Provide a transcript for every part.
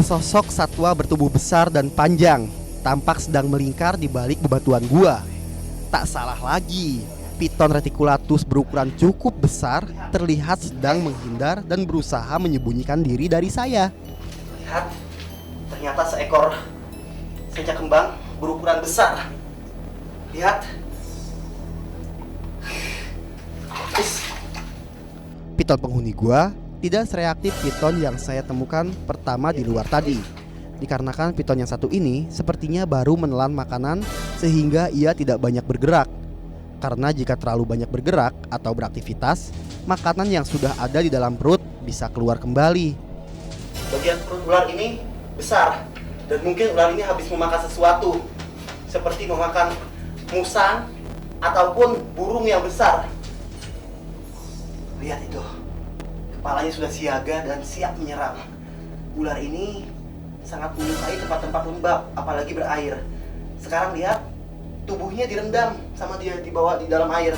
Sesosok satwa bertubuh besar dan panjang tampak sedang melingkar di balik bebatuan gua. Tak salah lagi, piton reticulatus berukuran cukup besar terlihat sedang menghindar dan berusaha menyembunyikan diri dari saya. Lihat, ternyata seekor senja kembang berukuran besar. Lihat. Piton penghuni gua tidak sereaktif piton yang saya temukan pertama di luar tadi. Dikarenakan piton yang satu ini sepertinya baru menelan makanan sehingga ia tidak banyak bergerak. Karena jika terlalu banyak bergerak atau beraktivitas, makanan yang sudah ada di dalam perut bisa keluar kembali. Bagian perut ular ini besar dan mungkin ular ini habis memakan sesuatu, seperti memakan musang ataupun burung yang besar. Lihat itu, kepalanya sudah siaga dan siap menyerang. Ular ini sangat menyukai tempat-tempat lembab, apalagi berair. Sekarang lihat, tubuhnya direndam sama dia dibawa di dalam air.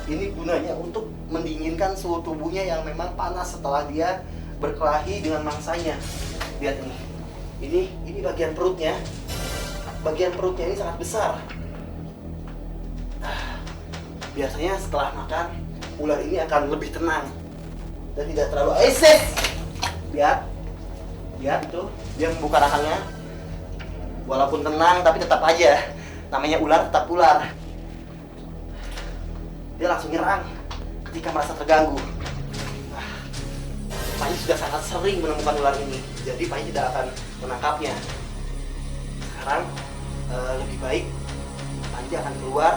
Ini gunanya untuk mendinginkan suhu tubuhnya yang memang panas setelah dia berkelahi dengan mangsanya. Lihat ini bagian perutnya. Bagian perutnya ini sangat besar. Biasanya setelah makan, ular ini akan lebih tenang dan tidak terlalu agresif. Lihat itu, dia membuka rahangnya. Walaupun tenang tapi tetap aja, namanya ular tetap ular. Dia langsung nyerang ketika merasa terganggu. Panji sudah sangat sering menemukan ular ini, jadi Panji tidak akan menangkapnya. Sekarang lebih baik Panji akan keluar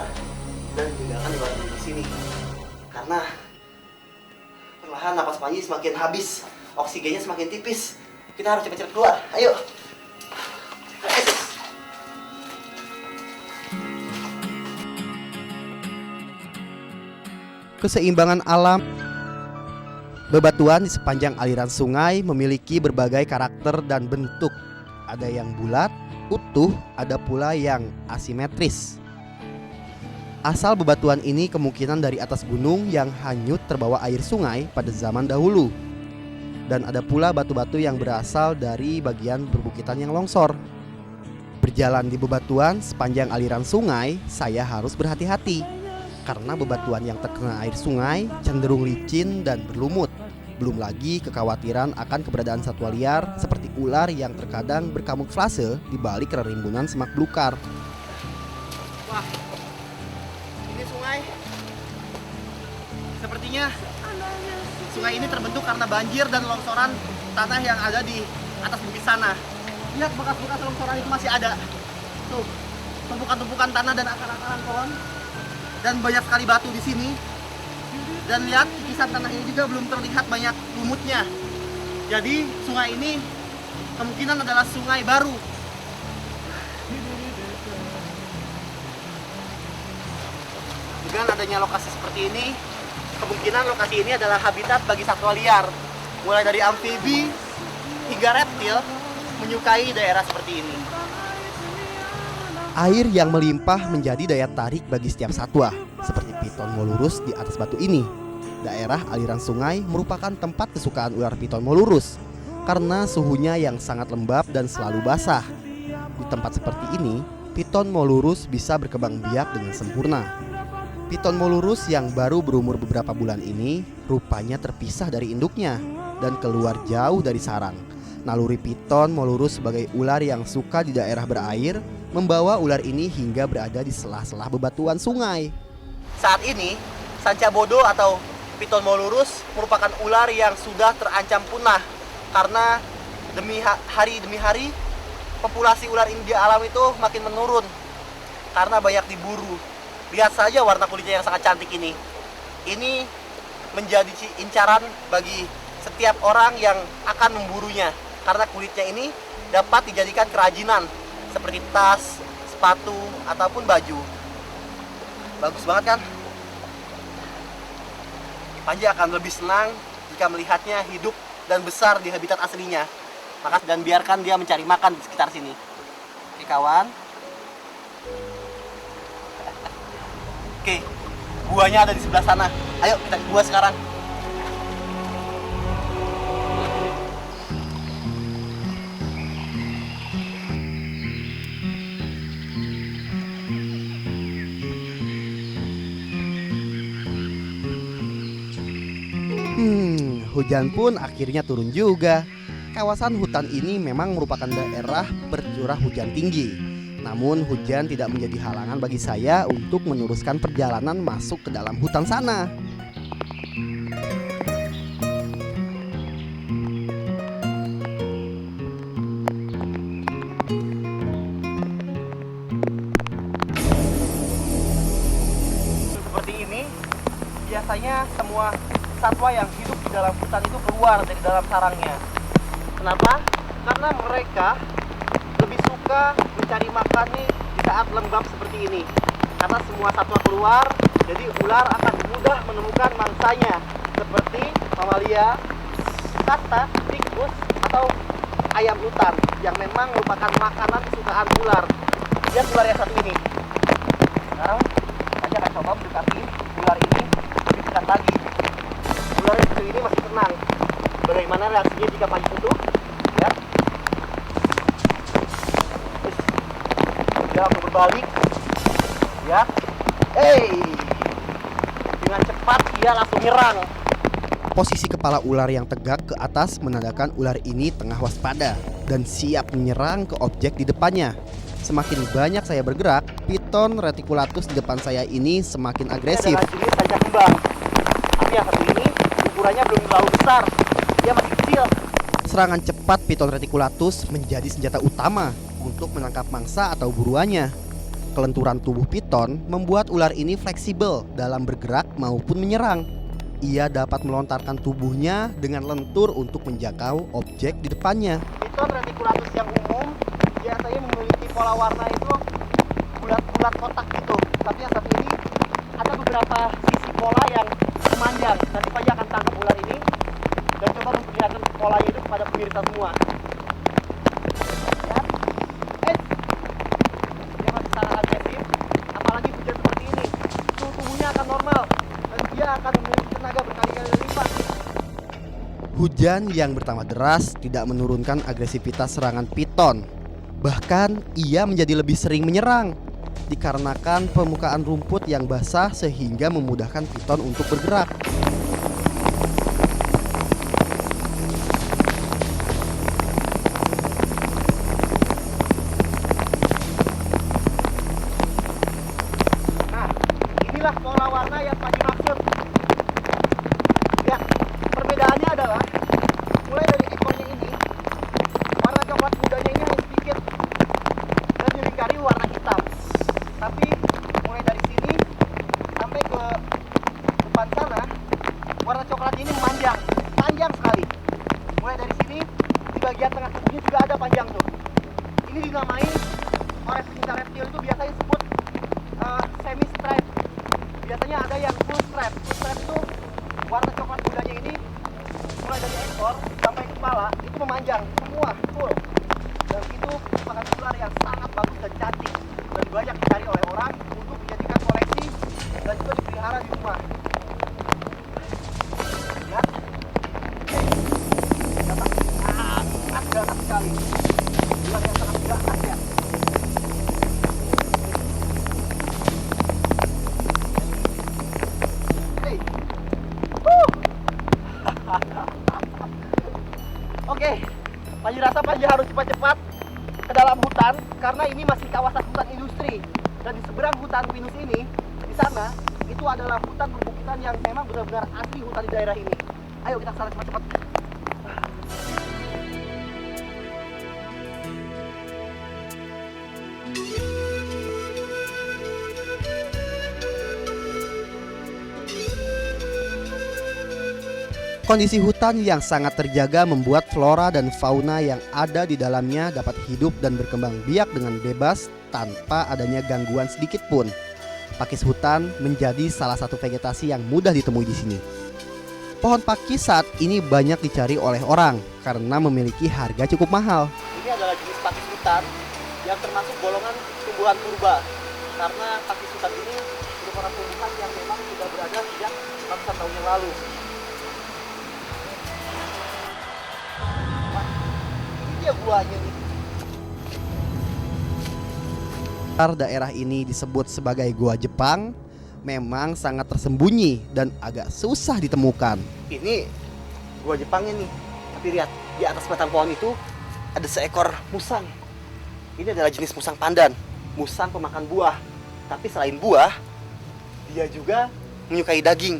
dan meninggalkan ular ini di sini. Karena perlahan napas Panji semakin habis, oksigennya semakin tipis. Kita harus cepat-cepat keluar. Ayo. Keseimbangan alam. Bebatuan di sepanjang aliran sungai memiliki berbagai karakter dan bentuk. Ada yang bulat, utuh, ada pula yang asimetris. Asal bebatuan ini kemungkinan dari atas gunung yang hanyut terbawa air sungai pada zaman dahulu. Dan ada pula batu-batu yang berasal dari bagian perbukitan yang longsor. Berjalan di bebatuan sepanjang aliran sungai, saya harus berhati-hati. Karena bebatuan yang terkena air sungai cenderung licin dan berlumut. Belum lagi kekhawatiran akan keberadaan satwa liar seperti ular yang terkadang berkamuflase di balik rerimbunan semak belukar. Wah, ini sungai. Sepertinya sungai ini terbentuk karena banjir dan longsoran tanah yang ada di atas bukit sana. Lihat bekas-bekas longsoran itu masih ada. Tuh, tumpukan-tumpukan tanah dan akar-akaran pohon. Dan banyak sekali batu di sini. Dan lihat kikisan tanah ini juga belum terlihat banyak lumutnya. Jadi sungai ini kemungkinan adalah sungai baru. Dengan adanya lokasi seperti ini, kemungkinan lokasi ini adalah habitat bagi satwa liar. Mulai dari amfibi hingga reptil menyukai daerah seperti ini. Air yang melimpah menjadi daya tarik bagi setiap satwa, seperti piton molurus di atas batu ini. Daerah aliran sungai merupakan tempat kesukaan ular piton molurus karena suhunya yang sangat lembab dan selalu basah. Di tempat seperti ini, piton molurus bisa berkembang biak dengan sempurna. Piton molurus yang baru berumur beberapa bulan ini rupanya terpisah dari induknya dan keluar jauh dari sarang. Naluri piton molurus sebagai ular yang suka di daerah berair membawa ular ini hingga berada di sela-sela bebatuan sungai. Saat ini, sanca bodo atau piton molurus merupakan ular yang sudah terancam punah karena hari demi hari populasi ular ini di alam itu makin menurun karena banyak diburu. Lihat saja warna kulitnya yang sangat cantik ini. Ini menjadi incaran bagi setiap orang yang akan memburunya karena kulitnya ini dapat dijadikan kerajinan seperti tas, sepatu, ataupun baju. Bagus banget kan? Panji akan lebih senang jika melihatnya hidup dan besar di habitat aslinya. Maka dan biarkan dia mencari makan di sekitar sini. Oke kawan. Oke, guanya ada di sebelah sana. Ayo kita ke gua sekarang. hujan pun akhirnya turun juga. Kawasan hutan ini memang merupakan daerah bercurah hujan tinggi. Namun hujan tidak menjadi halangan bagi saya untuk meneruskan perjalanan masuk ke dalam hutan sana. Seperti ini, biasanya semua satwa yang hidup di dalam hutan itu keluar dari dalam sarangnya. Kenapa? Karena mereka lebih suka mencari makan nih di saat lembab seperti ini. Karena semua satwa keluar, jadi ular akan mudah menemukan mangsanya, seperti mamalia, kasta, tikus, atau ayam hutan yang memang merupakan makanan kesukaan ular. Lihat ular yang satu ini. Sekarang saya akan coba mendekati ular ini lebih dekat lagi. Ular yang satu ini masih tenang. Bagaimana reaksinya jika pagi tutup? Ya. Dia langsung berbalik. Ya. Dengan cepat dia langsung nyerang. Posisi kepala ular yang tegak ke atas menandakan ular ini tengah waspada dan siap menyerang ke objek di depannya. Semakin banyak saya bergerak, piton reticulatus di depan saya ini semakin agresif. Dengan jenis sajak kembang. Tapi yang satu ini ukurannya belum terlalu besar. Dia masih kecil. Serangan cepat piton reticulatus menjadi senjata utama untuk menangkap mangsa atau buruannya. Kelenturan tubuh piton membuat ular ini fleksibel dalam bergerak maupun menyerang. Ia dapat melontarkan tubuhnya dengan lentur untuk menjangkau objek di depannya. Piton reticulatus yang umum biasanya memiliki pola warna itu bulat-bulat kotak gitu. Tapi yang satu ini ada beberapa sisi pola yang memanjang. Nanti Pak akan tangkap ular ini dan coba memperlihatkan polanya itu kepada pemirsa semua. Ya. Dia masih sangat agresif. Apalagi hujan seperti ini, suhu tubuhnya akan normal dan dia akan memiliki tenaga berkali-kali lipat. Hujan yang bertambah deras tidak menurunkan agresivitas serangan piton. Bahkan ia menjadi lebih sering menyerang dikarenakan permukaan rumput yang basah sehingga memudahkan piton untuk bergerak. Nah, inilah pola warna yang Pak dimaksud. Ya, perbedaannya adalah mulai dari ekornya ini, warna coklat mudanya ini hanya sedikit dan dilingkari warna hitam. Tapi mulai dari sini sampai ke depan sana, warna coklat ini memanjang, panjang sekali. Mulai dari sini di bagian tengah tubuhnya juga ada panjang tuh. Ini dinamai oleh pecinta reptil itu biasanya disebut semi stripe. Biasanya ada yang full stripe. Full stripe itu warna coklat mudanya ini mulai dari ekor sampai kepala itu memanjang semua full. Dan itu merupakan ular yang sangat bagus dan cantik dan banyak dicari oleh orang untuk dijadikan koleksi dan juga dipelihara di rumah. Lihat, sangat ganas sekali. Ular yang sangat ganas ya. Hey. Oke, Panji rasa Panji harus cepat-cepat ke dalam hutan karena ini masih kawasan hutan industri dan di seberang hutan pinus ini di sana itu adalah hutan perbukitan yang memang benar-benar asli hutan di daerah ini. Ayo kita ke sana cepat-cepat. Kondisi hutan yang sangat terjaga membuat flora dan fauna yang ada di dalamnya dapat hidup dan berkembang biak dengan bebas tanpa adanya gangguan sedikit pun. Pakis hutan menjadi salah satu vegetasi yang mudah ditemui di sini. Pohon pakis saat ini banyak dicari oleh orang karena memiliki harga cukup mahal. Ini adalah jenis pakis hutan yang termasuk golongan tumbuhan purba karena pakis hutan ini merupakan tumbuhan yang memang sudah berada sejak ratusan tahun yang lalu. Ini dia buahnya nih. Daerah ini disebut sebagai Gua Jepang memang sangat tersembunyi dan agak susah ditemukan. Ini gua Jepangnya nih. Tapi lihat, di atas batang pohon itu ada seekor musang. Ini adalah jenis musang pandan, musang pemakan buah. Tapi selain buah, dia juga menyukai daging.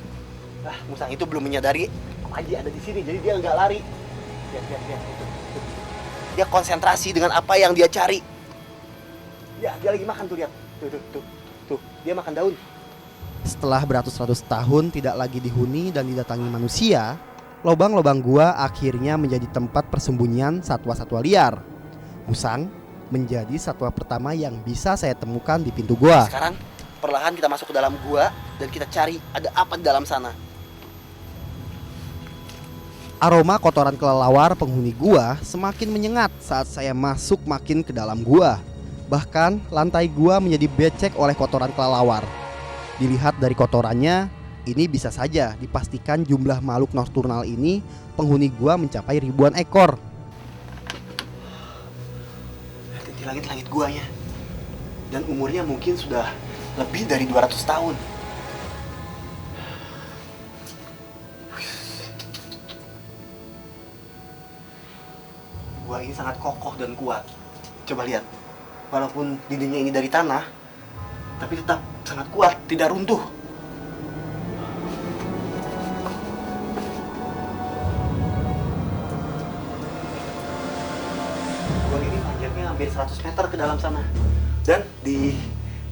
Nah, musang itu belum menyadari Panji ada di sini, jadi dia nggak lari. Lihat. Dia konsentrasi dengan apa yang dia cari. Ya, dia lagi makan tuh, lihat. Tuh, dia makan daun. Setelah beratus-ratus tahun tidak lagi dihuni dan didatangi manusia, lobang-lobang gua akhirnya menjadi tempat persembunyian satwa-satwa liar. Musang menjadi satwa pertama yang bisa saya temukan di pintu gua. Sekarang perlahan kita masuk ke dalam gua dan kita cari ada apa di dalam sana. Aroma kotoran kelelawar penghuni gua semakin menyengat saat saya masuk makin ke dalam gua. Bahkan lantai gua menjadi becek oleh kotoran kelelawar. Dilihat dari kotorannya, ini bisa saja dipastikan jumlah makhluk nokturnal ini penghuni gua mencapai ribuan ekor. Lihat di langit-langit guanya. Dan umurnya mungkin sudah lebih dari 200 tahun. Gua ini sangat kokoh dan kuat. Coba lihat. Walaupun dindingnya ini dari tanah, tapi tetap sangat kuat, tidak runtuh. Gua ini panjangnya hampir 100 meter ke dalam sana. Dan di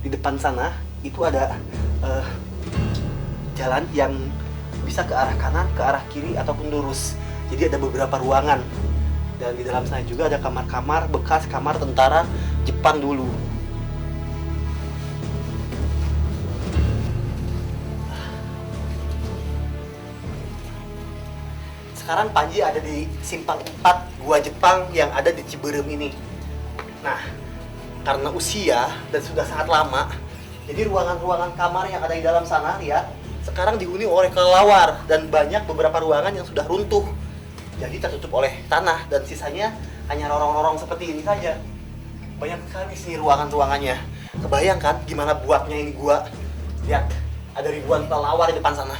depan sana itu ada jalan yang bisa ke arah kanan, ke arah kiri ataupun lurus. Jadi ada beberapa ruangan. Dan di dalam sana juga ada kamar-kamar bekas kamar tentara Jepang dulu. Sekarang Panji ada di simpang 4 gua Jepang yang ada di Ciberem ini. Nah, karena usia dan sudah sangat lama, jadi ruangan-ruangan kamar yang ada di dalam sana, lihat, sekarang dihuni oleh kelelawar dan banyak beberapa ruangan yang sudah runtuh. Jadi tertutup oleh tanah dan sisanya hanya lorong-lorong seperti ini saja. Banyak sekali sih ruangan-ruangannya. Kebayangkan gimana buatnya ini gua. Lihat, ada ribuan kelelawar di depan sana.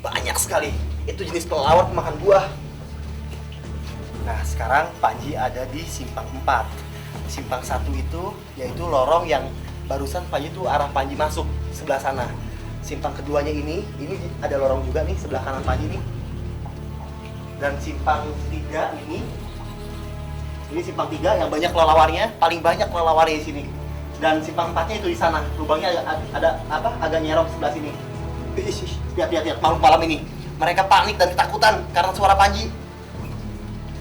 Banyak sekali. Itu jenis kelelawar pemakan buah. Nah, sekarang Panji ada di simpang 4. Simpang 1 itu yaitu lorong yang barusan Panji itu arah Panji masuk sebelah sana. Simpang keduanya ini ada lorong juga nih sebelah kanan Panji nih. Dan simpang 3 ini simpang 3 yang banyak kelelawarnya, paling banyak kelelawarnya di sini. Dan simpang 4-nya itu di sana. Lubangnya ada agak nyerok sebelah sini. Lihat malam-malam ini. Mereka panik dan ketakutan karena suara Panji.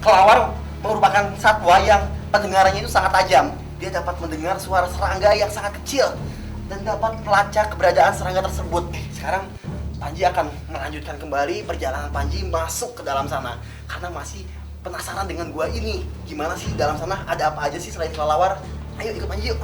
Kelelawar merupakan satwa yang pendengarannya itu sangat tajam. Dia dapat mendengar suara serangga yang sangat kecil dan dapat melacak keberadaan serangga tersebut. Sekarang Panji akan melanjutkan kembali perjalanan Panji masuk ke dalam sana karena masih penasaran dengan gua ini. Gimana sih dalam sana ada apa aja sih selain kelelawar? Ayo ikut Panji yuk.